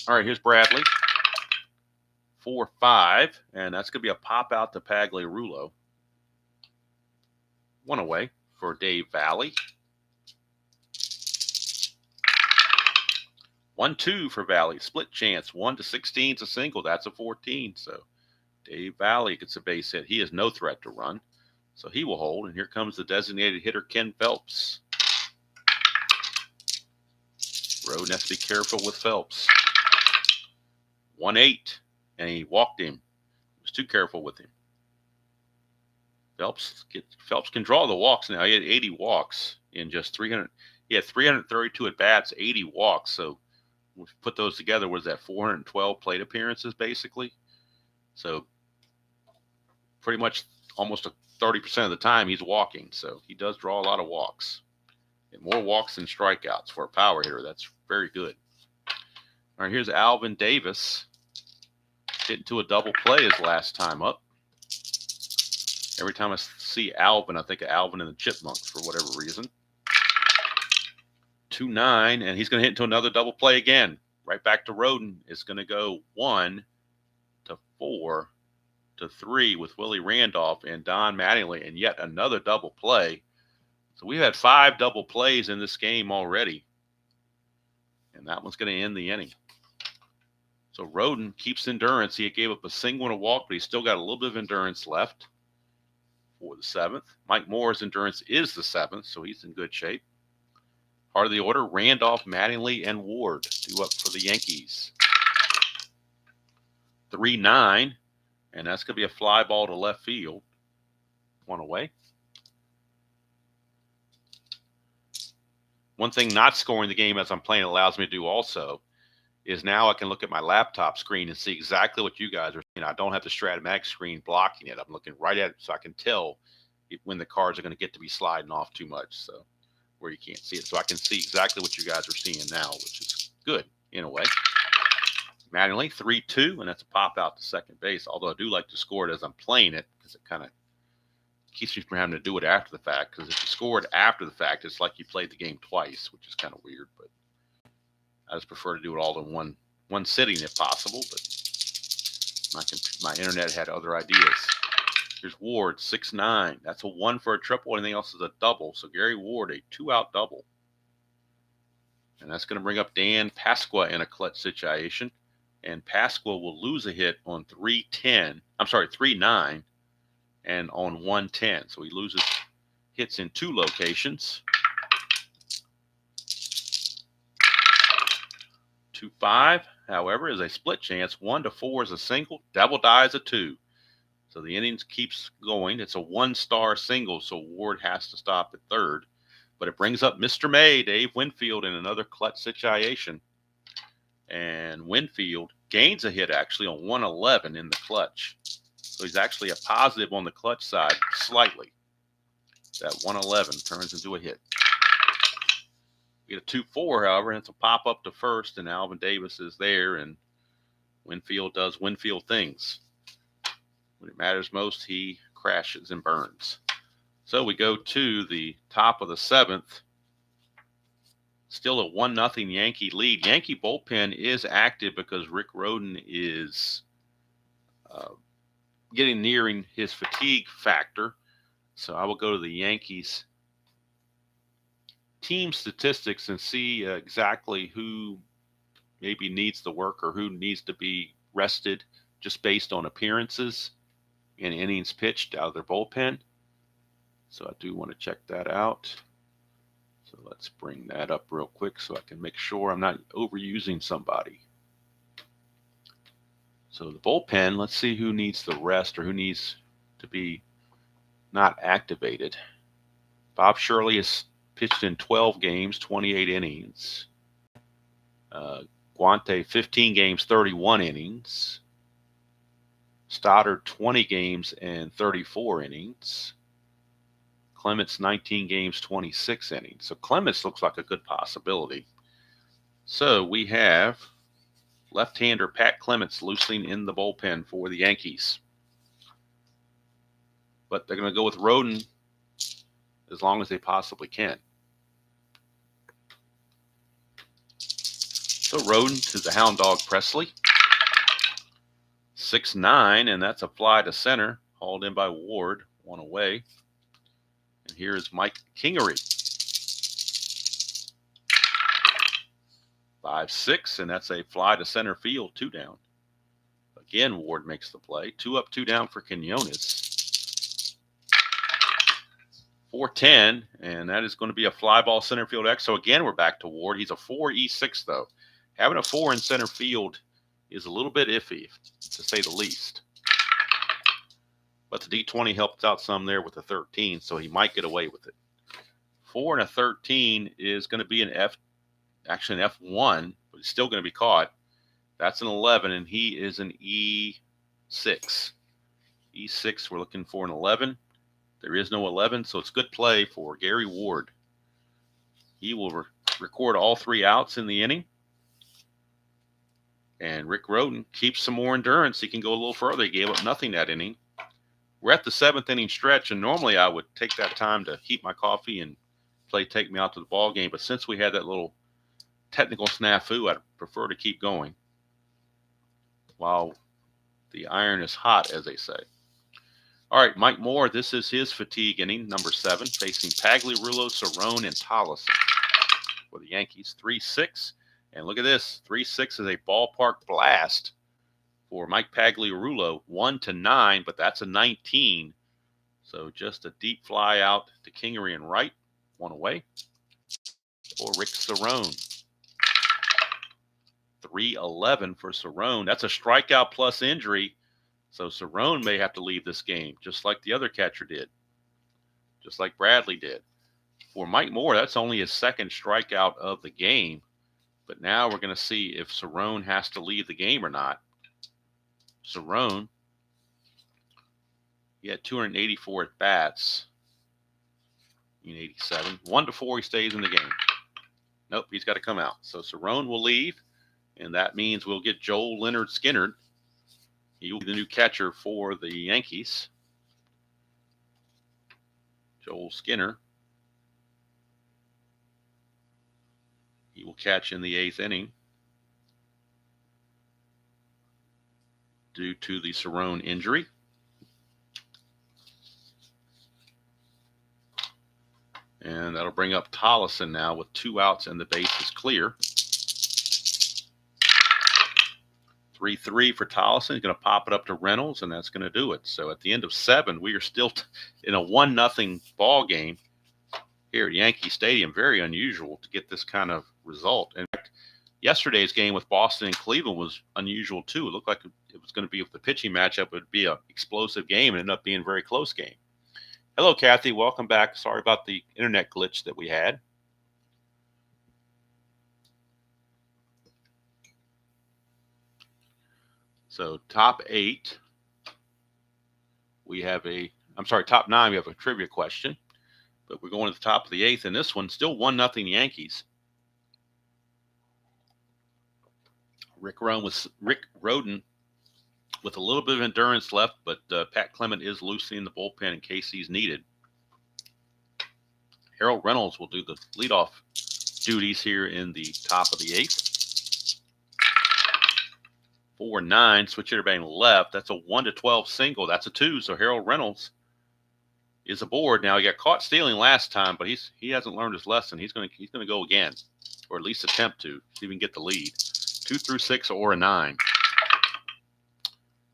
All right, here's Bradley. 4-5, and that's going to be a pop out to Pagliarulo. 1 away for Dave Valley. 1-2 for Valley. Split chance. 1-16 is a single. That's a 14. So Dave Valley gets a base hit. He has no threat to run, so he will hold. And here comes the designated hitter, Ken Phelps. Rhoden has to be careful with Phelps. 1-8, and he walked him. He was too careful with him. Phelps can draw the walks now. He had 80 walks in just 300. He had 332 at bats, 80 walks. So we put those together. Was that 412 plate appearances basically? So pretty much almost 30% of the time he's walking. So he does draw a lot of walks, and more walks than strikeouts for a power hitter. That's very good. All right, here's Alvin Davis. Getting to a double play his last time up. Every time I see Alvin, I think of Alvin and the Chipmunks for whatever reason. 2-9, and he's going to hit into another double play again. Right back to Rhoden. It's going to go 1-4 to 3 with Willie Randolph and Don Mattingly, and yet another double play. So we've had 5 double plays in this game already, and that one's going to end the inning. So Roden keeps endurance. He gave up a single and a walk, but he's still got a little bit of endurance left for the 7th. Mike Moore's endurance is the 7th, so he's in good shape. Part of the order, Randolph, Mattingly, and Ward due up for the Yankees. 3-9, and that's going to be a fly ball to left field. One away. One thing not scoring the game as I'm playing allows me to do also is now I can look at my laptop screen and see exactly what you guys are seeing. I don't have the Strat-O-Matic screen blocking it. I'm looking right at it so I can tell when the cards are going to get to be sliding off too much, so where you can't see it. So I can see exactly what you guys are seeing now, which is good in a way. Mattingly, 3-2, and that's a pop out to second base, although I do like to score it as I'm playing it because it kind of keeps me from having to do it after the fact, because if you score it after the fact, it's like you played the game twice, which is kind of weird, but I just prefer to do it all in one sitting if possible, but my internet had other ideas. Here's Ward, 6-9. That's a 1 for a triple. Anything else is a double. So Gary Ward, a 2-out double. And that's going to bring up Dan Pasqua in a clutch situation. And Pasqua will lose a hit on 3-9 and on 1-10. So he loses hits in 2 locations. 2-5, however, is a split chance. 1-4 is a single. Double die is a 2. So the innings keeps going. It's a 1-star single, so Ward has to stop at third. But it brings up Mr. May, Dave Winfield, in another clutch situation. And Winfield gains a hit actually on 111 in the clutch. So he's actually a positive on the clutch side slightly. That 111 turns into a hit. We get a 2-4, however, and it's a pop up to first, and Alvin Davis is there, and Winfield does Winfield things. When it matters most, he crashes and burns. So we go to the top of the 7th. Still a 1-0 Yankee lead. Yankee bullpen is active because Rick Roden is nearing his fatigue factor. So I will go to the Yankees team statistics and see exactly who maybe needs the work or who needs to be rested just based on appearances and innings pitched out of their bullpen. So I do want to check that out. So let's bring that up real quick so I can make sure I'm not overusing somebody. So the bullpen, let's see who needs the rest or who needs to be not activated. Bob Shirley has pitched in 12 games, 28 innings. Guante, 15 games, 31 innings. Stoddard, 20 games and 34 innings. Clements, 19 games, 26 innings. So Clements looks like a good possibility. So we have left-hander Pat Clements loosening in the bullpen for the Yankees. But they're going to go with Roden as long as they possibly can. So Roden to the Hound Dog Presley. 6-9, and that's a fly to center, hauled in by Ward, 1 away. And here is Mike Kingery. 5-6, and that's a fly to center field, 2 down. Again, Ward makes the play. 2 up, 2 down for Quinones. 4-10, and that is going to be a fly ball center field X. So again, we're back to Ward. He's a 4-E6, though. Having a 4 in center field is a little bit iffy, to say the least. But the D20 helped out some there with the 13, so he might get away with it. 4 and a 13 is going to be an actually an F1, but he's still going to be caught. That's an 11, and he is an E6. E6, we're looking for an 11. There is no 11, so it's good play for Gary Ward. He will record all 3 outs in the inning. And Rick Roden keeps some more endurance. He can go a little further. He gave up nothing that inning. We're at the 7th inning stretch, and normally I would take that time to heat my coffee and play Take Me Out to the Ball Game. But since we had that little technical snafu, I'd prefer to keep going while the iron is hot, as they say. All right, Mike Moore, this is his fatigue inning, number 7, facing Pagliarulo, Cerrone, and Tolleson for the Yankees. 3-6. And look at this. 3-6 is a ballpark blast for Mike Pagliarulo. 1-9, but that's a 19. So just a deep fly out to Kingery and right. 1 away. For Rick Cerrone. 3-11 for Cerrone. That's a strikeout plus injury. So Cerrone may have to leave this game, just like the other catcher did, just like Bradley did. For Mike Moore, that's only his 2nd strikeout of the game. But now we're going to see if Cerrone has to leave the game or not. Cerrone, he had 284 at bats in 87. 1-4, he stays in the game. Nope, he's got to come out. So Cerrone will leave, and that means we'll get Joel Leonard Skinner. He will be the new catcher for the Yankees. Joel Skinner. He will catch in the 8th inning due to the Cerrone injury. And that'll bring up Tolleson now with 2 outs and the base is clear. 3-3 for Tolleson. He's going to pop it up to Reynolds, and that's going to do it. So at the end of 7, we are still in a 1-0 ball game here at Yankee Stadium. Very unusual to get this kind of result. In fact, yesterday's game with Boston and Cleveland was unusual too. It looked like it was going to be, with the pitching matchup, it would be an explosive game and ended up being a very close game. Hello, Kathy. Welcome back. Sorry about the internet glitch that we had. So top 8, we have top 9, we have a trivia question. But we're going to the top of the 8th, and this one still 1-0 Yankees. Rick Rhoden with a little bit of endurance left, but Pat Clement is loosening the bullpen in case he's needed. Harold Reynolds will do the leadoff duties here in the top of the 8th. 4-9, switch hitter batting left. That's a 1-12 single. That's a 2. So Harold Reynolds is aboard. Now, he got caught stealing last time, but he hasn't learned his lesson. He's going to go again, or at least attempt to see if he can get the lead. 2 through 6 or a 9.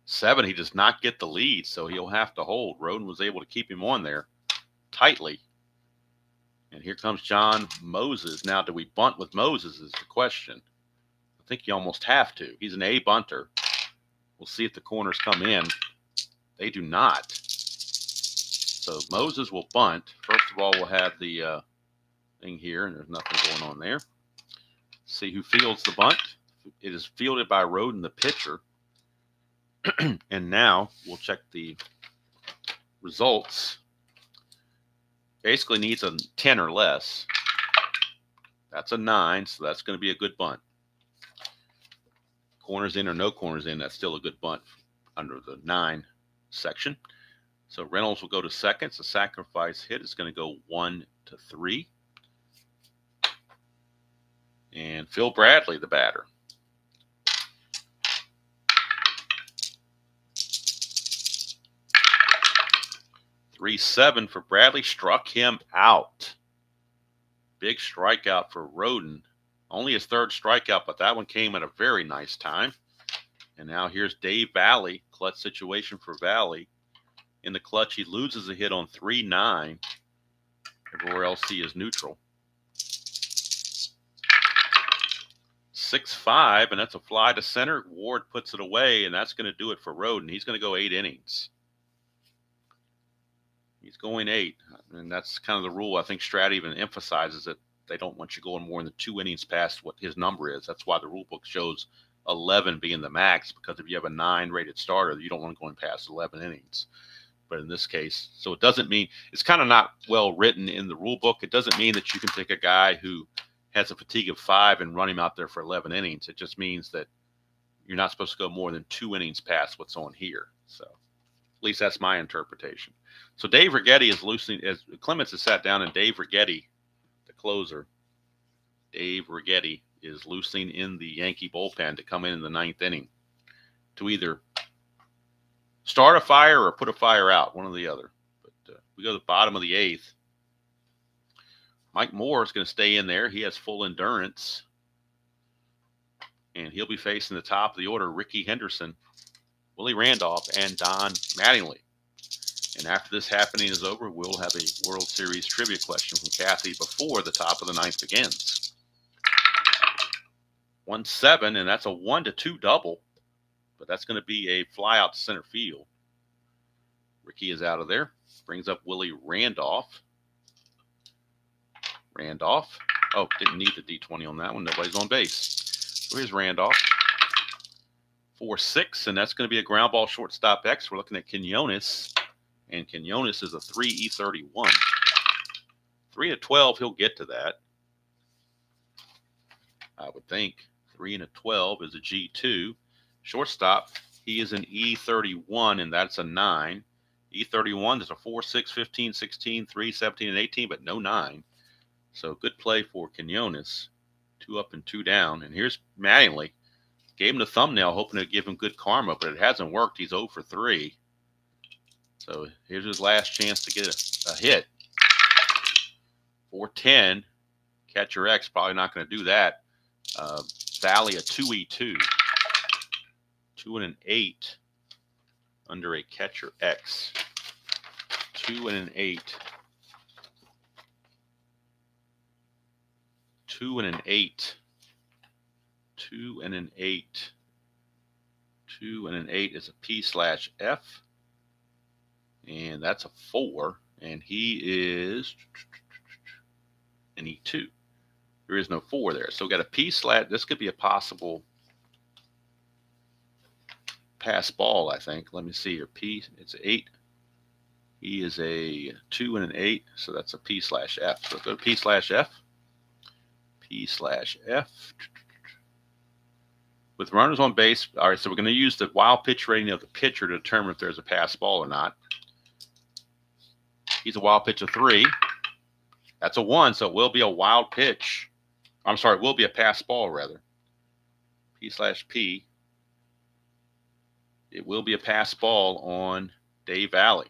7, he does not get the lead, so he'll have to hold. Rhoden was able to keep him on there tightly. And here comes John Moses. Now, do we bunt with Moses is the question. I think you almost have to. He's an A bunter. We'll see if the corners come in. They do not. So Moses will bunt. First of all, we'll have the thing here, and there's nothing going on there. See who fields the bunt. It is fielded by Rhoden, the pitcher. And now we'll check the results. Basically needs a 10 or less. That's a 9, so that's going to be a good bunt. Corners in or no corners in, that's still a good bunt under the 9 section. So Reynolds will go to second. It's a sacrifice hit. It's going to go 1-3. And Phil Bradley, the batter. 3-7 for Bradley. Struck him out. Big strikeout for Rhoden. Only his 3rd strikeout, but that one came at a very nice time. And now here's Dave Valley. Clutch situation for Valley. In the clutch, he loses a hit on 3-9. Everywhere else he is neutral. 6-5, and that's a fly to center. Ward puts it away, and that's going to do it for Rhoden. He's going to go 8 innings. He's going 8, and that's kind of the rule. I think Strat even emphasizes it. They don't want you going more than 2 innings past what his number is. That's why the rule book shows 11 being the max, because if you have a 9 rated starter, you don't want to go past 11 innings. But in this case, so it doesn't mean, it's kind of not well written in the rule book. It doesn't mean that you can take a guy who has a fatigue of 5 and run him out there for 11 innings. It just means that you're not supposed to go more than 2 innings past what's on here. So at least that's my interpretation. So Dave Righetti is loosening, as Clemens has sat down, and Dave Righetti, the closer, Dave Righetti is loosening in the Yankee bullpen to come in the 9th inning to either start a fire or put a fire out, one or the other. But we go to the bottom of the 8th. Mike Moore is going to stay in there. He has full endurance. And he'll be facing the top of the order, Ricky Henderson, Willie Randolph, and Don Mattingly. And after this happening is over, we'll have a World Series trivia question from Kathy before the top of the 9th begins. 1-7, and that's a 1-2 double. But that's going to be a fly out to center field. Ricky is out of there. Brings up Willie Randolph. Randolph. Oh, didn't need the D20 on that one. Nobody's on base. So here's Randolph. 4-6, and that's going to be a ground ball shortstop X. We're looking at Quinones, and Quinones is a 3E31. 3-12, he'll get to that. I would think 3-12 is a G2. Shortstop, he is an E31, and that's a 9. E31 is a 4, 6, 15, 16, 3, 17, and 18, but no 9. So good play for Quinones. 2 up and 2 down. And here's Mattingly. Gave him the thumbnail, hoping to give him good karma, but it hasn't worked. He's 0 for 3. So here's his last chance to get a hit. 4-10. Catcher X, probably not going to do that. Valley, a 2E2. 2-8 under a catcher X. 2-8. 2-8. 2-8. 2-8 is a P/F. And that's a 4. And he is an E2. There is no 4 there. So we got a P/. This could be a possible pass ball, I think. Let me see here. P, it's 8. He is a 2-8. So that's a P/F. So go to P/F. P/F. With runners on base, all right, so we're going to use the wild pitch rating of the pitcher to determine if there's a pass ball or not. He's a wild pitch of 3. That's a 1, so it will be a wild pitch. I'm sorry, it will be a pass ball, rather. P/P. It will be a pass ball on Dave Valley.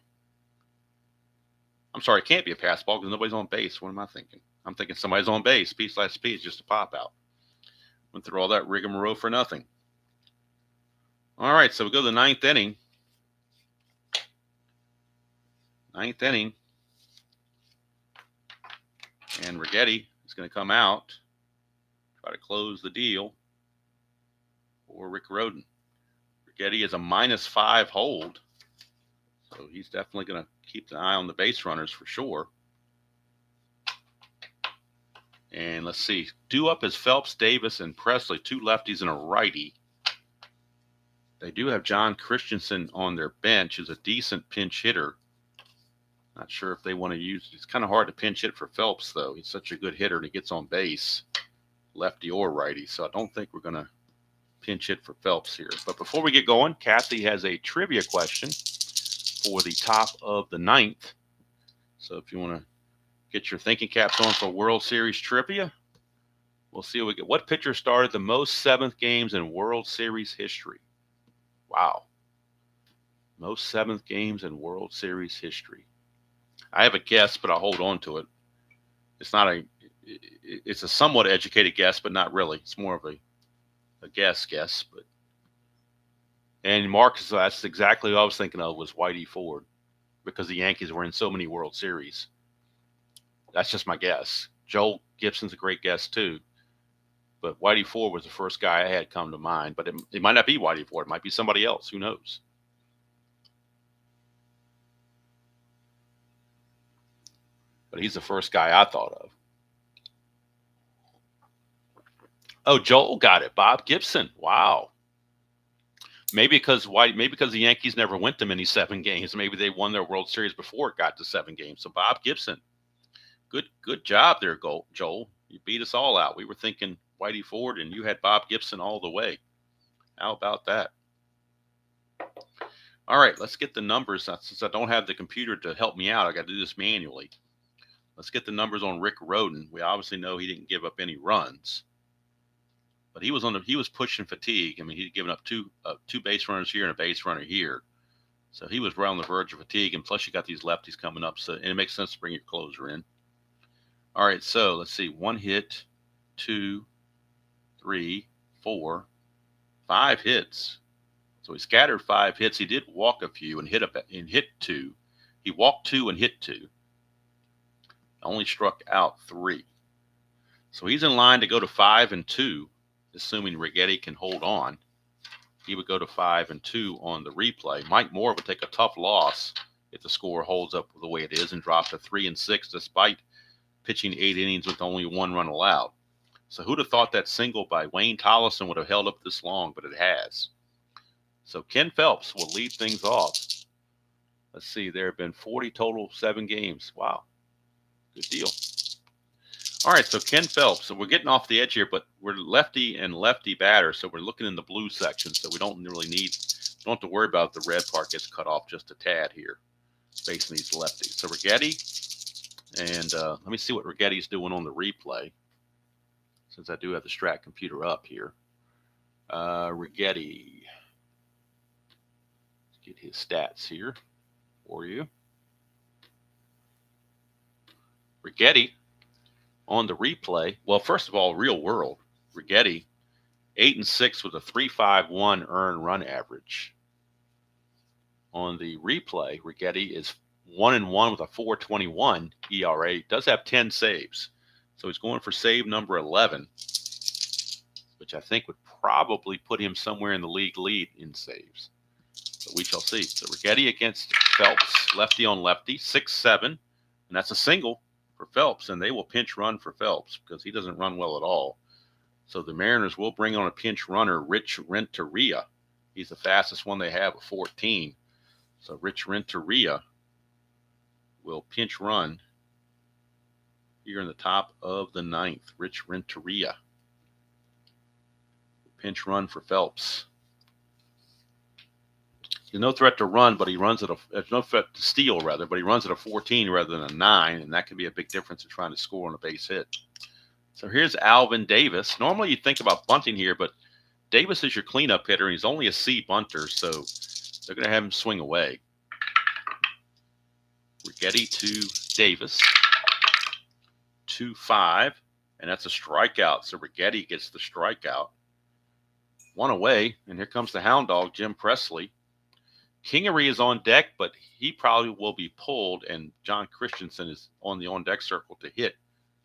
I'm sorry, it can't be a pass ball because nobody's on base. What am I thinking? I'm thinking somebody's on base. P/P is just a pop out. Went through all that rigmarole for nothing. All right, so we go to the 9th inning. 9th inning. And Righetti is going to come out, try to close the deal for Rick Rhoden. Righetti is a -5 hold, so he's definitely going to keep an eye on the base runners for sure. And let's see, due up is Phelps, Davis, and Presley, 2 lefties and a righty. They do have John Christensen on their bench, who's a decent pinch hitter. Not sure if they want to use, it's kind of hard to pinch hit for Phelps, though. He's such a good hitter and he gets on base, lefty or righty. So I don't think we're going to pinch hit for Phelps here. But before we get going, Kathy has a trivia question for the top of the 9th. So if you want to get your thinking caps on for World Series trivia, we'll see what we get. What pitcher started the most 7th games in World Series history? Wow. Most 7th games in World Series history. I have a guess, but I'll hold on to it. It's a somewhat educated guess, but not really. It's more of a guess, but. And Marcus, that's exactly what I was thinking of, was Whitey Ford, because the Yankees were in so many World Series. That's just my guess. Joel Gibson's a great guess too, but Whitey Ford was the first guy I had come to mind. But it might not be Whitey Ford. It might be somebody else. Who knows? But he's the first guy I thought of. Oh, Joel got it. Bob Gibson. Wow. Maybe because the Yankees never went to many 7 games. Maybe they won their World Series before it got to 7 games. So Bob Gibson. Good job there, Joel. You beat us all out. We were thinking Whitey Ford, and you had Bob Gibson all the way. How about that? All right, let's get the numbers. Since I don't have the computer to help me out, I got to do this manually. Let's get the numbers on Rick Rhoden. We obviously know he didn't give up any runs, but he was pushing fatigue. I mean, he'd given up two base runners here and a base runner here. So he was right on the verge of fatigue, and plus you got these lefties coming up, so and it makes sense to bring your closer in. All right, so let's see. 1 hit, 2, 3, 4, 5 hits. So he scattered 5 hits. He did walk a few and hit 2. He walked 2 and hit 2. Only struck out 3. So he's in line to go to 5-2, assuming Righetti can hold on. He would go to 5-2 on the replay. Mike Moore would take a tough loss if the score holds up the way it is and drop to 3-6 despite pitching 8 innings with only 1 run allowed. So who'd have thought that single by Wayne Tollison would have held up this long, but it has. So Ken Phelps will lead things off. Let's see, there have been 40 total, 7 games. Wow, good deal. All right, so Ken Phelps. So we're getting off the edge here, but we're lefty and lefty batter, so we're looking in the blue section. So we don't have to worry about the red part gets cut off just a tad here, facing these lefties. So Righetti, and let me see what Righetti's doing on the replay, since I do have the Strat computer up here. Righetti, let's get his stats here for you. Righetti on the replay. Well, first of all, real world, Righetti, 8-6 with a 3.51 earned run average. On the replay, Righetti is 1-1 with a 4.21 ERA. Does have 10 saves, so he's going for save number 11, which I think would probably put him somewhere in the league lead in saves. But we shall see. So Righetti against Phelps, lefty on lefty, 6-7, and that's a single for Phelps, and they will pinch run for Phelps because he doesn't run well at all. So the Mariners will bring on a pinch runner, Rich Renteria. He's the fastest one they have, a 14. So Rich Renteria will pinch run here in the top of the 9th. Rich Renteria. Pinch run for Phelps. There's no threat to run, but he runs at there's no threat to steal, rather, but he runs at a 14 rather than a 9, and that could be a big difference in trying to score on a base hit. So here's Alvin Davis. Normally you'd think about bunting here, but Davis is your cleanup hitter, and he's only a C bunter, so they're going to have him swing away. Righetti to Davis. 2-5, and that's a strikeout. So Righetti gets the strikeout. 1 away, and here comes the hound dog, Jim Presley. Kingery is on deck, but he probably will be pulled, and John Christensen is on the on-deck circle to hit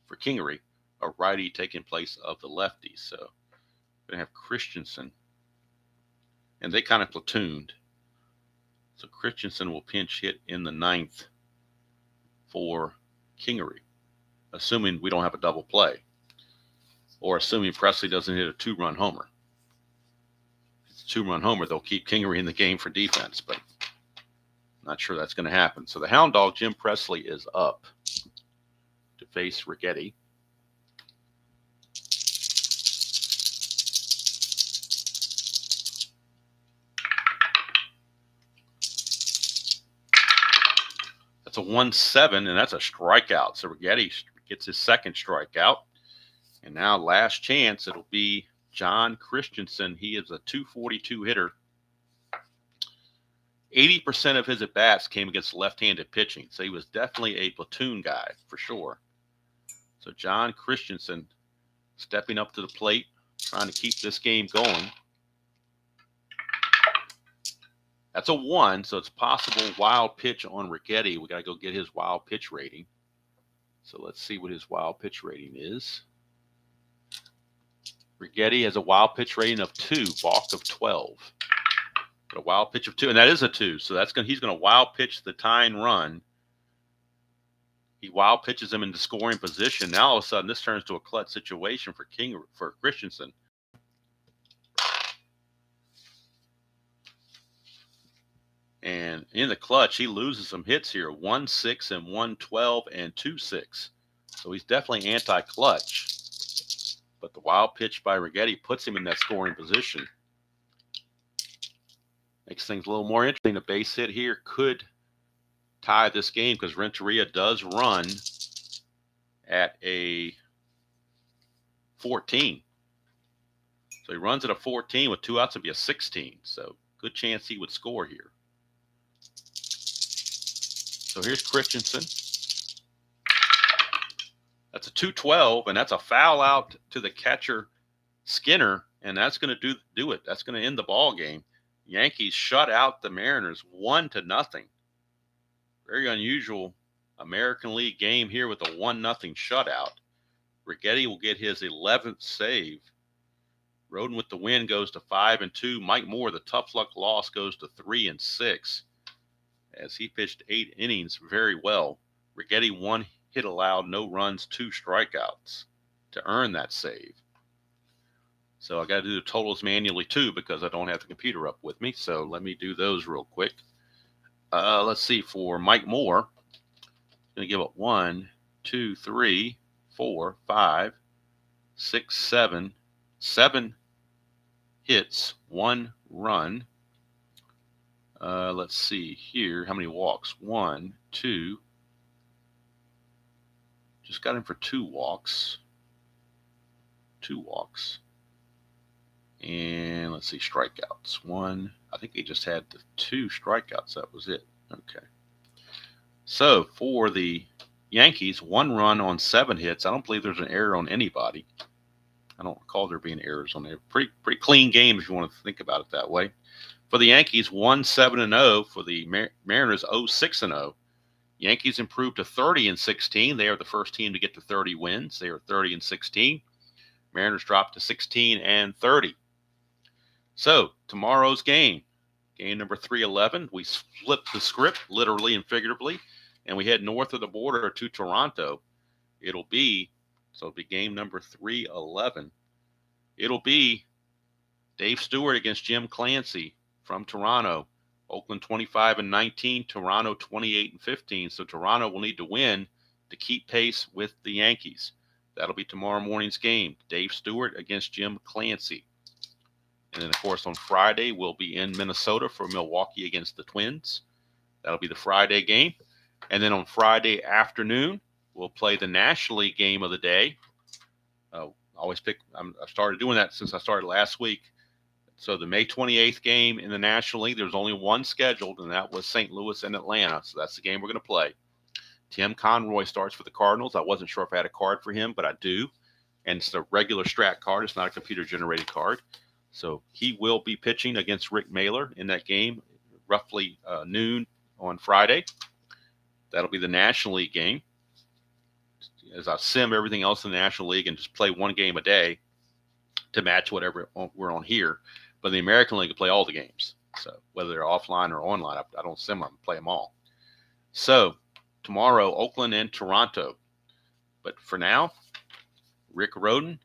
for Kingery, a righty taking place of the lefty. So we're going to have Christensen, and they kind of platooned. So Christensen will pinch hit in the 9th for Kingery, assuming we don't have a double play, or assuming Presley doesn't hit a 2-run homer. If it's a 2-run homer, they'll keep Kingery in the game for defense, but I'm not sure that's going to happen. So the hound dog, Jim Presley, is up to face Righetti. That's a 1-7, and that's a strikeout. So Righetti gets his second strikeout. And now last chance, it'll be John Christensen. He is a 242 hitter. 80% of his at-bats came against left-handed pitching. So he was definitely a platoon guy for sure. So John Christensen stepping up to the plate, trying to keep this game going. That's a 1, so it's possible wild pitch on Righetti. We got to go get his wild pitch rating. So let's see what his wild pitch rating is. Righetti has a wild pitch rating of 2, balk of 12. But a wild pitch of 2, and that is a 2. So he's going to wild pitch the tying run. He wild pitches him into scoring position. Now all of a sudden this turns to a clutch situation for Christensen. And in the clutch, he loses some hits here, 1-6 and 1-12 and 2-6. So he's definitely anti-clutch. But the wild pitch by Righetti puts him in that scoring position. Makes things a little more interesting. A base hit here could tie this game because Renteria does run at a 14. So he runs at a 14 with 2 outs. It'd be a 16. So good chance he would score here. So here's Christensen. That's a 212, and that's a foul out to the catcher, Skinner, and that's going to do it. That's going to end the ball game. Yankees shut out the Mariners 1-0. Very unusual American League game here with a 1-0 shutout. Righetti will get his 11th save. Roden with the win goes to 5-2. Mike Moore, the tough luck loss, goes to 3-6 as he pitched 8 innings very well. Righetti 1 hit allowed, no runs, 2 strikeouts to earn that save. So I got to do the totals manually too because I don't have the computer up with me. So let me do those real quick. Let's see. For Mike Moore, going to give up 1, 2, 3, 4, 5, 6, 7 hits, 1 run. Let's see here. How many walks? 1, 2. Just got him for 2 walks. 2 walks. And let's see, strikeouts. 1. I think he just had the 2 strikeouts. That was it. Okay. So for the Yankees, 1 run on 7 hits. I don't believe there's an error on anybody. I don't recall there being errors on there. Pretty clean game if you want to think about it that way. For the Yankees, 1-7-0. For the Mariners, 0-6-0. Yankees improved to 30-16. They are the first team to get to 30 wins. They are 30-16. Mariners dropped to 16-30. So tomorrow's game number 311, we flipped the script literally and figuratively, and we head north of the border to Toronto. It'll be game number 311. It'll be Dave Stewart against Jim Clancy from Toronto. Oakland 25-19, Toronto 28-15. So Toronto will need to win to keep pace with the Yankees. That'll be tomorrow morning's game. Dave Stewart against Jim Clancy. And then, of course, on Friday, we'll be in Minnesota for Milwaukee against the Twins. That'll be the Friday game. And then on Friday afternoon, we'll play the National League game of the day. I started doing that since I started last week. So the May 28th game in the National League, there's only one scheduled, and that was St. Louis and Atlanta. So that's the game we're going to play. Tim Conroy starts for the Cardinals. I wasn't sure if I had a card for him, but I do. And it's a regular Strat card. It's not a computer-generated card. So he will be pitching against Rick Mailer in that game, roughly noon on Friday. That'll be the National League game. As I sim everything else in the National League and just play one game a day to match whatever we're on here. But the American League will play all the games. So whether they're offline or online, I don't sim them, play them all. So tomorrow, Oakland and Toronto. But for now, Rick Roden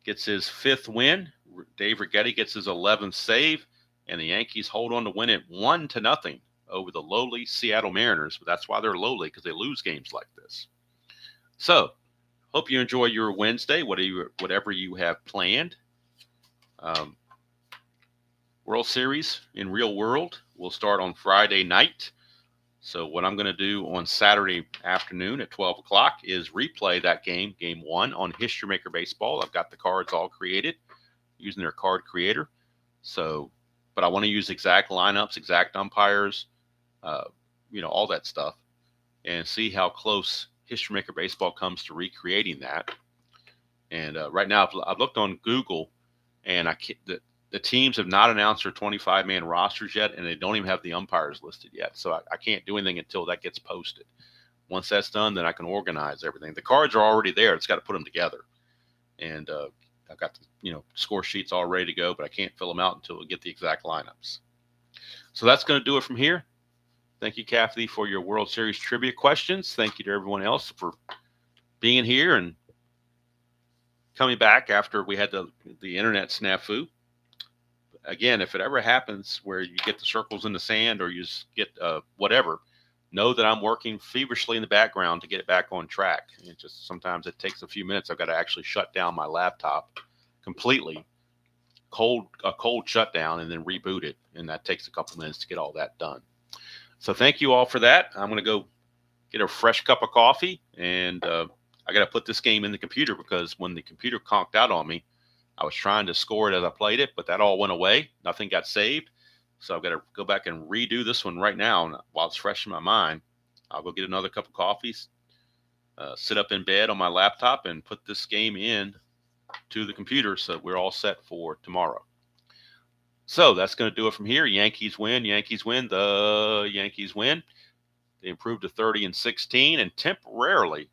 gets his 5th win. Dave Righetti gets his 11th save. And the Yankees hold on to win it 1-0 over the lowly Seattle Mariners. But that's why they're lowly, because they lose games like this. So, hope you enjoy your Wednesday, whatever you have planned. World Series in real world will start on Friday night. So what I'm going to do on Saturday afternoon at 12 o'clock is replay that game, Game 1, on History Maker Baseball. I've got the cards all created using their card creator. So, but I want to use exact lineups, exact umpires, all that stuff, and see how close History Maker Baseball comes to recreating that. And right now, I've looked on Google, and the teams have not announced their 25-man rosters yet, and they don't even have the umpires listed yet. So I can't do anything until that gets posted. Once that's done, then I can organize everything. The cards are already there. It's got to put them together. And I've got the score sheets all ready to go, but I can't fill them out until we get the exact lineups. So that's going to do it from here. Thank you, Kathy, for your World Series trivia questions. Thank you to everyone else for being here and coming back after we had the internet snafu. Again, if it ever happens where you get the circles in the sand or you get whatever, know that I'm working feverishly in the background to get it back on track. And sometimes it takes a few minutes. I've got to actually shut down my laptop completely, a cold shutdown, and then reboot it. And that takes a couple minutes to get all that done. So thank you all for that. I'm going to go get a fresh cup of coffee, and I got to put this game in the computer because when the computer conked out on me, I was trying to score it as I played it, but that all went away. Nothing got saved. So I've got to go back and redo this one right now while it's fresh in my mind. I'll go get another cup of coffee, sit up in bed on my laptop, and put this game in to the computer so we're all set for tomorrow. So that's going to do it from here. Yankees win. Yankees win. The Yankees win. They improved to 30-16 and temporarily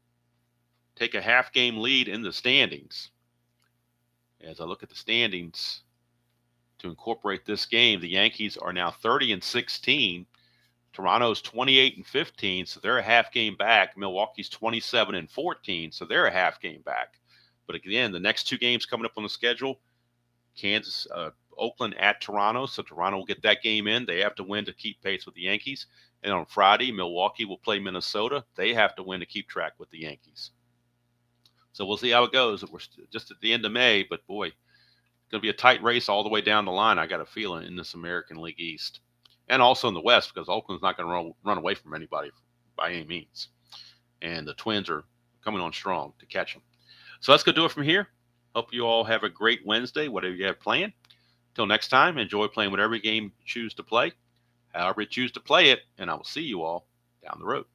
take a half-game lead in the standings. As I look at the standings to incorporate this game, the Yankees are now 30-16. Toronto's 28-15, so they're a half game back. Milwaukee's 27-14, so they're a half game back. But again, the next two games coming up on the schedule, Oakland at Toronto, so Toronto will get that game in. They have to win to keep pace with the Yankees. And on Friday, Milwaukee will play Minnesota. They have to win to keep track with the Yankees. So we'll see how it goes. We're just at the end of May, but boy, it's going to be a tight race all the way down the line, I got a feeling, in this American League East. And also in the West, because Oakland's not going to run away from anybody by any means. And the Twins are coming on strong to catch them. So let's go do it from here. Hope you all have a great Wednesday, whatever you have planned. Till next time, enjoy playing whatever game you choose to play, however you choose to play it, and I will see you all down the road.